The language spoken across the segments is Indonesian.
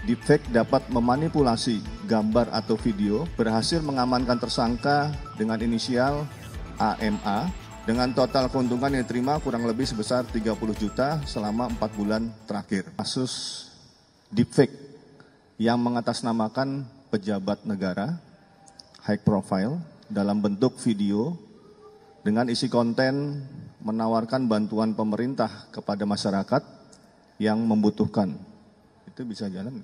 Deepfake dapat memanipulasi gambar atau video, berhasil mengamankan tersangka dengan inisial AMA dengan total keuntungan yang diterima kurang lebih sebesar 30 juta selama 4 bulan terakhir. Kasus deepfake yang mengatasnamakan pejabat negara, high profile, dalam bentuk video dengan isi konten menawarkan bantuan pemerintah kepada masyarakat yang membutuhkan. Itu bisa jalan.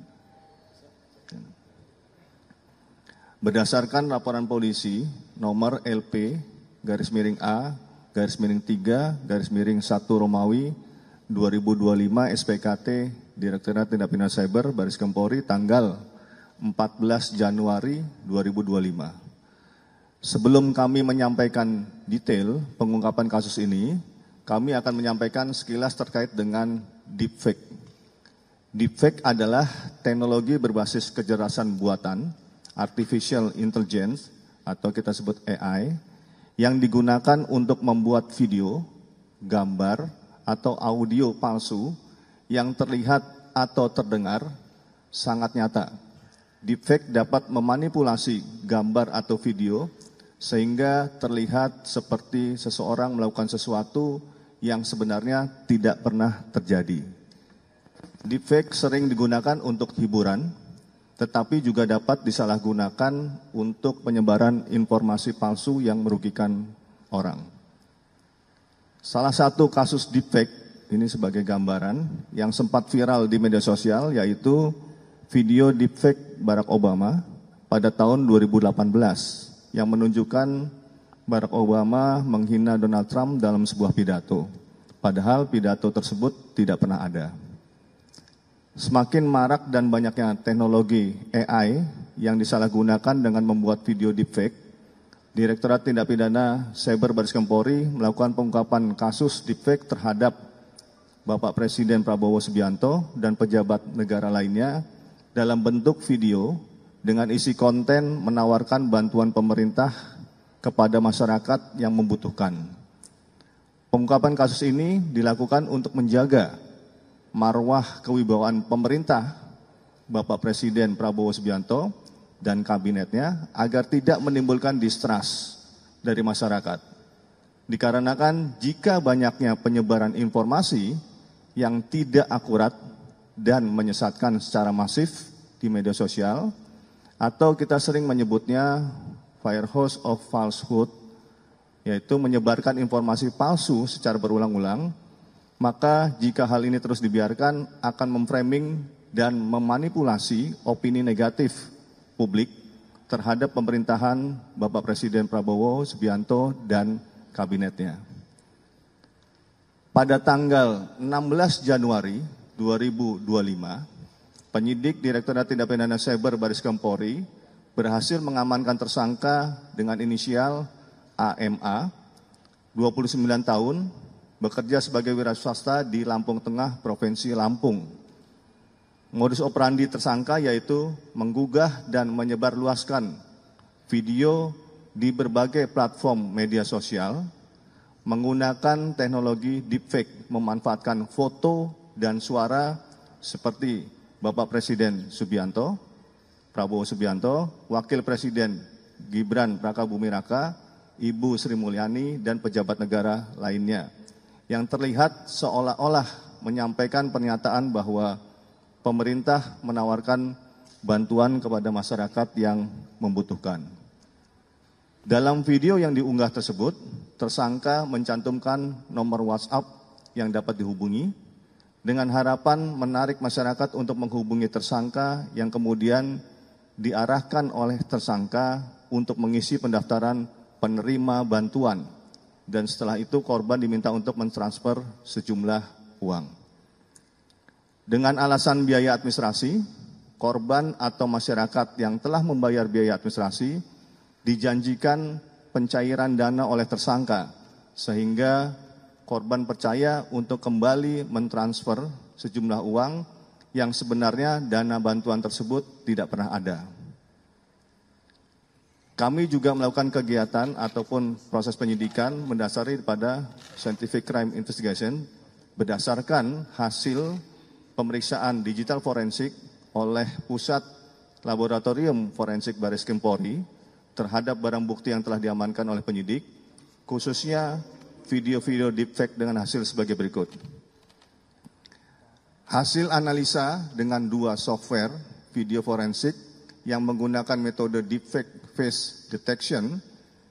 Berdasarkan laporan polisi nomor LP_A_3_1 Romawi 2025 SPKT Direktorat Tindak Pidana Cyber Baris Krim Polri tanggal 14 Januari 2025. Sebelum kami menyampaikan detail pengungkapan kasus ini, kami akan menyampaikan sekilas terkait dengan deepfake. Deepfake adalah teknologi berbasis kecerdasan buatan, artificial intelligence, atau kita sebut AI, yang digunakan untuk membuat video, gambar, atau audio palsu yang terlihat atau terdengar sangat nyata. Deepfake dapat memanipulasi gambar atau video sehingga terlihat seperti seseorang melakukan sesuatu yang sebenarnya tidak pernah terjadi. Deepfake sering digunakan untuk hiburan, tetapi juga dapat disalahgunakan untuk penyebaran informasi palsu yang merugikan orang. Salah satu kasus deepfake, ini sebagai gambaran, yang sempat viral di media sosial yaitu video deepfake Barack Obama pada tahun 2018 yang menunjukkan Barack Obama menghina Donald Trump dalam sebuah pidato. Padahal pidato tersebut tidak pernah ada. Semakin marak dan banyaknya teknologi AI yang disalahgunakan dengan membuat video deepfake, Direktorat Tindak Pidana Cyber Baris Krim Polri melakukan pengungkapan kasus deepfake terhadap Bapak Presiden Prabowo Subianto dan pejabat negara lainnya dalam bentuk video dengan isi konten menawarkan bantuan pemerintah kepada masyarakat yang membutuhkan. Pengungkapan kasus ini dilakukan untuk menjaga marwah kewibawaan pemerintah Bapak Presiden Prabowo Subianto dan kabinetnya agar tidak menimbulkan distrust dari masyarakat. Dikarenakan jika banyaknya penyebaran informasi yang tidak akurat dan menyesatkan secara masif di media sosial, atau kita sering menyebutnya fire hose of falsehood, yaitu menyebarkan informasi palsu secara berulang-ulang, maka jika hal ini terus dibiarkan akan memframing dan memanipulasi opini negatif publik terhadap pemerintahan Bapak Presiden Prabowo Subianto dan kabinetnya. Pada tanggal 16 Januari 2025, penyidik Direktorat Tindak Pidana Cyber Baris Krim Polri berhasil mengamankan tersangka dengan inisial AMA, 29 tahun, bekerja sebagai wira swasta di Lampung Tengah, Provinsi Lampung. Modus operandi tersangka yaitu menggugah dan menyebarluaskan video di berbagai platform media sosial, menggunakan teknologi deepfake, memanfaatkan foto dan suara seperti Bapak Presiden Subianto, Prabowo Subianto, Wakil Presiden Gibran Rakabuming Raka, Ibu Sri Mulyani, dan pejabat negara lainnya, yang terlihat seolah-olah menyampaikan pernyataan bahwa pemerintah menawarkan bantuan kepada masyarakat yang membutuhkan. Dalam video yang diunggah tersebut, tersangka mencantumkan nomor WhatsApp yang dapat dihubungi dengan harapan menarik masyarakat untuk menghubungi tersangka yang kemudian diarahkan oleh tersangka untuk mengisi pendaftaran penerima bantuan. Dan setelah itu korban diminta untuk mentransfer sejumlah uang. Dengan alasan biaya administrasi, korban atau masyarakat yang telah membayar biaya administrasi dijanjikan pencairan dana oleh tersangka, sehingga korban percaya untuk kembali mentransfer sejumlah uang yang sebenarnya dana bantuan tersebut tidak pernah ada. Kami juga melakukan kegiatan ataupun proses penyidikan mendasari pada scientific crime investigation berdasarkan hasil pemeriksaan digital forensik oleh Pusat Laboratorium Forensik Baris Krim Polri terhadap barang bukti yang telah diamankan oleh penyidik, khususnya video-video deepfake dengan hasil sebagai berikut. Hasil analisa dengan 2 software video forensik yang menggunakan metode deepfake face detection,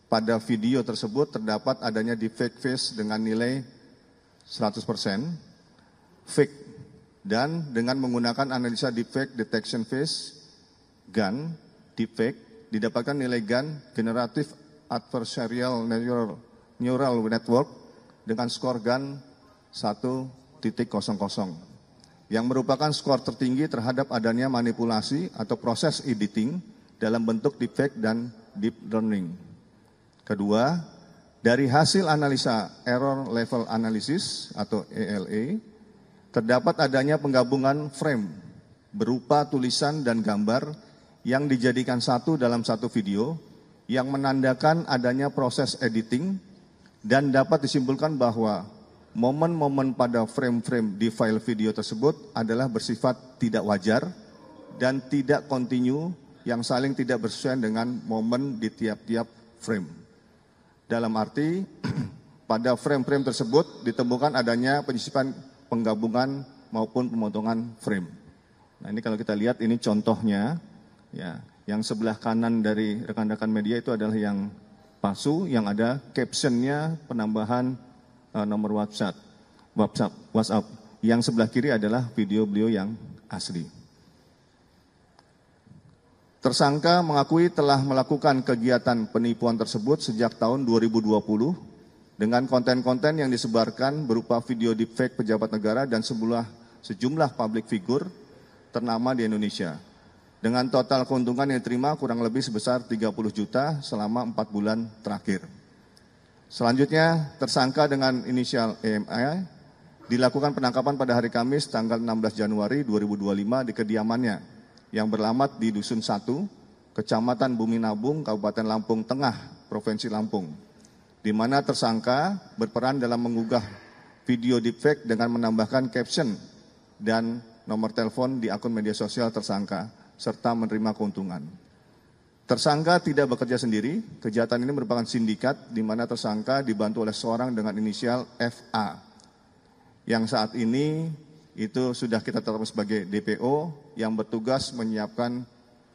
pada video tersebut terdapat adanya deepfake face dengan nilai 100%, fake, dan dengan menggunakan analisa deepfake detection face GAN, deepfake, didapatkan nilai GAN Generative Adversarial Neural Network dengan skor GAN 1.00, yang merupakan skor tertinggi terhadap adanya manipulasi atau proses editing dalam bentuk deepfake dan deep learning. Kedua, dari hasil analisa Error Level Analysis atau ELA, terdapat adanya penggabungan frame berupa tulisan dan gambar yang dijadikan satu dalam satu video yang menandakan adanya proses editing, dan dapat disimpulkan bahwa momen-momen pada frame-frame di file video tersebut adalah bersifat tidak wajar dan tidak kontinu yang saling tidak bersesuaian dengan momen di tiap-tiap frame. Dalam arti, pada frame-frame tersebut ditemukan adanya penyisipan penggabungan maupun pemotongan frame. Nah, ini kalau kita lihat ini contohnya, ya, yang sebelah kanan dari rekan-rekan media itu adalah yang palsu, yang ada captionnya penambahan nomor WhatsApp. Yang sebelah kiri adalah video beliau yang asli. Tersangka mengakui telah melakukan kegiatan penipuan tersebut sejak tahun 2020 dengan konten-konten yang disebarkan berupa video deepfake pejabat negara dan sejumlah public figure ternama di Indonesia. Dengan total keuntungan yang diterima kurang lebih sebesar 30 juta selama 4 bulan terakhir. Selanjutnya, tersangka dengan inisial EMA dilakukan penangkapan pada hari Kamis tanggal 16 Januari 2025 di kediamannya yang beralamat di Dusun 1, Kecamatan Bumi Nabung, Kabupaten Lampung Tengah, Provinsi Lampung, di mana tersangka berperan dalam mengunggah video deepfake dengan menambahkan caption dan nomor telepon di akun media sosial tersangka, serta menerima keuntungan. Tersangka tidak bekerja sendiri, kejahatan ini merupakan sindikat di mana tersangka dibantu oleh seorang dengan inisial FA, yang saat ini itu sudah kita tetapkan sebagai DPO yang bertugas menyiapkan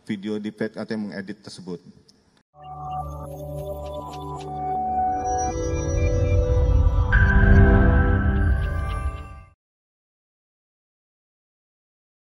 video deepfake atau mengedit tersebut.